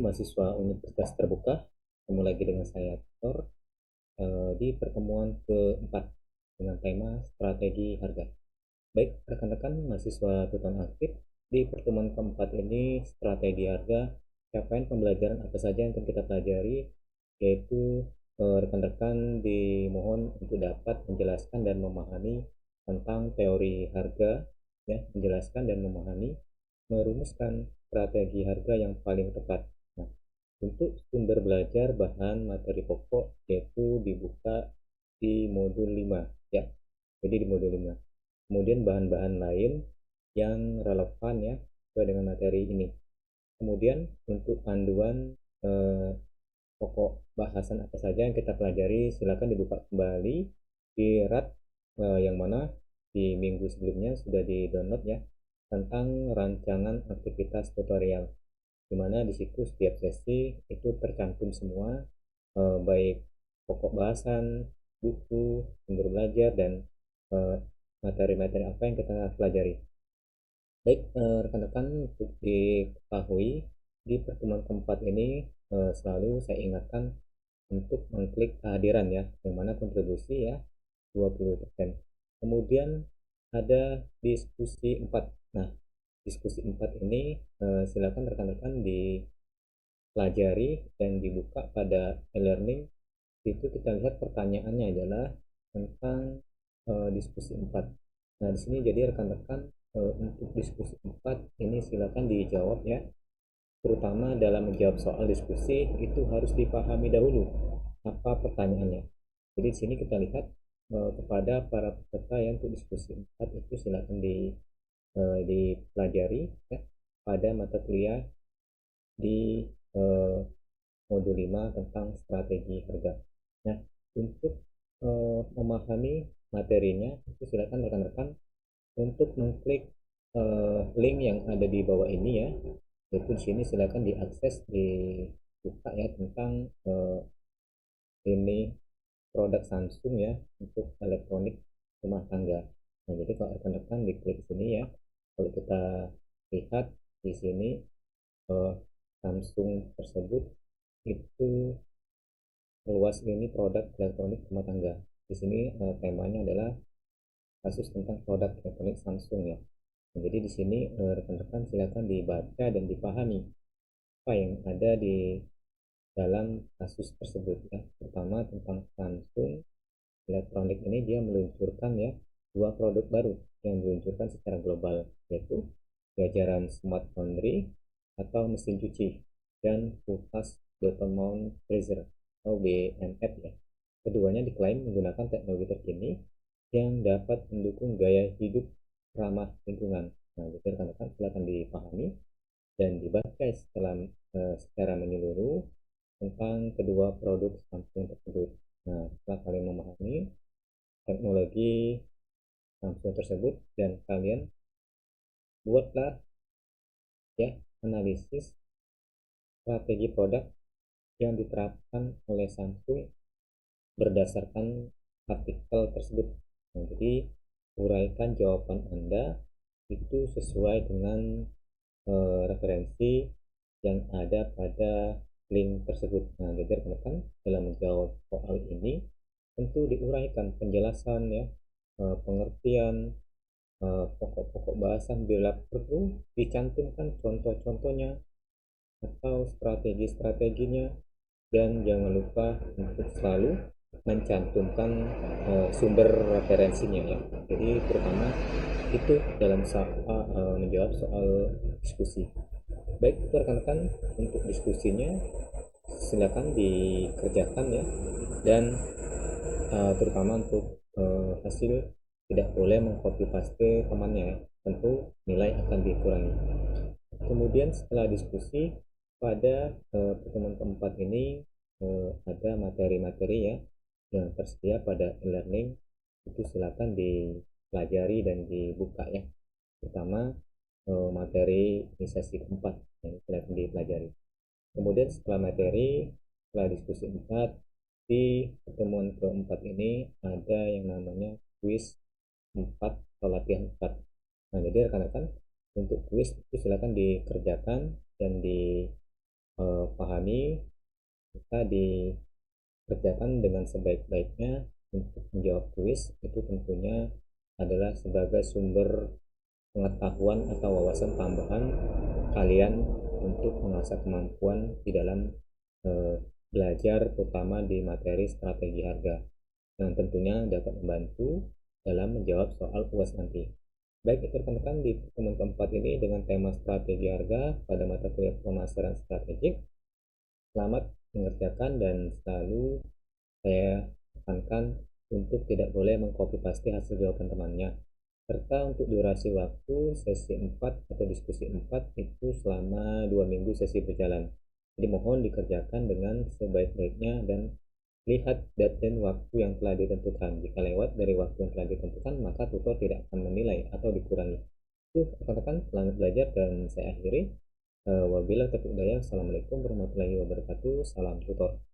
mahasiswa Universitas Terbuka. Ketemu lagi dengan saya Tor di pertemuan keempat dengan tema strategi harga. Baik rekan-rekan mahasiswa tutoran aktif, di pertemuan keempat ini strategi harga, capaian pembelajaran apa saja yang akan kita pelajari, yaitu rekan-rekan dimohon untuk dapat menjelaskan dan memahami tentang teori harga, ya, menjelaskan dan memahami, merumuskan strategi harga yang paling tepat. Nah, untuk sumber belajar bahan materi pokok yaitu dibuka di modul 5, ya. Jadi di modul 5. Kemudian bahan-bahan lain yang relevan, ya, sesuai dengan materi ini. Kemudian untuk panduan pokok bahasan apa saja yang kita pelajari, silakan dibuka kembali di RAT yang mana di minggu sebelumnya sudah di-download, ya, tentang rancangan aktivitas tutorial, di mana di situ setiap sesi itu tercantum semua, baik pokok bahasan, buku, sumber belajar, dan materi-materi apa yang kita pelajari. Baik rekan-rekan, untuk diketahui di pertemuan keempat ini selalu saya ingatkan untuk mengklik kehadiran, ya, yang mana kontribusi, ya, 20%. Kemudian ada diskusi 4. Nah, diskusi 4 ini silakan rekan-rekan dipelajari dan dibuka pada e-learning. Itu kita lihat pertanyaannya adalah tentang diskusi 4. Nah, di sini jadi rekan-rekan untuk diskusi 4 ini silakan dijawab, ya. Terutama dalam menjawab soal diskusi itu harus dipahami dahulu apa pertanyaannya. Jadi di sini kita lihat kepada para peserta yang untuk diskusi 4 itu silakan dipelajari, ya, pada mata kuliah di modul 5 tentang strategi harga. Nah, untuk memahami materinya itu silakan rekan-rekan untuk mengklik link yang ada di bawah ini, ya. Yaitu di sini silakan diakses, dibuka, ya, tentang ini produk Samsung, ya, untuk elektronik rumah tangga. Nah, jadi kalau rekan-rekan diklik sini, ya, kalau kita lihat di sini Samsung tersebut itu luas ini produk elektronik rumah tangga. Di sini temanya adalah kasus tentang produk elektronik Samsung, ya. Nah, jadi di sini rekan-rekan silakan dibaca dan dipahami apa yang ada di dalam kasus tersebut, ya. Pertama tentang Samsung Elektronik ini dia meluncurkan, ya, dua produk baru yang diluncurkan secara global, yaitu jajaran Smart Laundry atau mesin cuci dan kulkas bottom mount freezer atau BMF, ya. Keduanya diklaim menggunakan teknologi terkini yang dapat mendukung gaya hidup ramah lingkungan. Nah, jadi rekan-rekan silakan dipahami dan dibaca secara menyeluruh tentang kedua produk Samsung tersebut. Nah, setelah kalian memahami teknologi Samsung tersebut dan kalian buatlah, ya, analisis strategi produk yang diterapkan oleh Samsung berdasarkan artikel tersebut. Nah, jadi uraikan jawaban Anda itu sesuai dengan referensi yang ada pada link tersebut. Nah, jadi rekan-rekan dalam menjawab soal ini tentu diuraikan penjelasan, ya, pengertian pokok-pokok bahasan, bila perlu dicantumkan contoh-contohnya atau strategi-strateginya, dan jangan lupa untuk selalu mencantumkan sumber referensinya, ya. Jadi terutama itu dalam menjawab soal diskusi. Baik, itu rekan-rekan untuk diskusinya silakan dikerjakan, ya, dan terutama untuk hasil tidak boleh mengcopy paste temannya, ya. Tentu nilai akan dikurangi. Kemudian setelah diskusi pada pertemuan keempat ini ada materi-materi, ya, yang tersedia pada e-learning. Itu silakan dipelajari dan dibuka, ya. Pertama materi di sesi keempat yang silakan dipelajari. Kemudian setelah diskusi 4, di pertemuan keempat ini ada yang namanya quiz 4 atau latihan 4. Nah, jadi rekan-rekan untuk quiz itu silakan dikerjakan dan pahami, kita dikerjakan dengan sebaik-baiknya. Untuk menjawab kuis itu tentunya adalah sebagai sumber pengetahuan atau wawasan tambahan kalian untuk mengasah kemampuan di dalam eh, belajar, terutama di materi strategi harga, yang tentunya dapat membantu dalam menjawab soal UAS nanti. Baik, itu rekan-rekan di pertemuan keempat ini dengan tema strategi harga pada mata kuliah pemasaran strategik. Selamat mengerjakan dan selalu saya tekankan untuk tidak boleh mengcopy paste hasil jawaban temannya. Serta untuk durasi waktu sesi 4 atau diskusi 4 itu selama 2 minggu sesi berjalan. Jadi mohon dikerjakan dengan sebaik-baiknya dan lihat deadline waktu yang telah ditentukan. Jika lewat dari waktu yang telah ditentukan, maka tutor tidak akan menilai atau dikurangi. Itu rekan-rekan, selamat belajar dan saya akhiri. Wabillahi taufiq hidayah. Assalamualaikum warahmatullahi wabarakatuh. Salam tutor.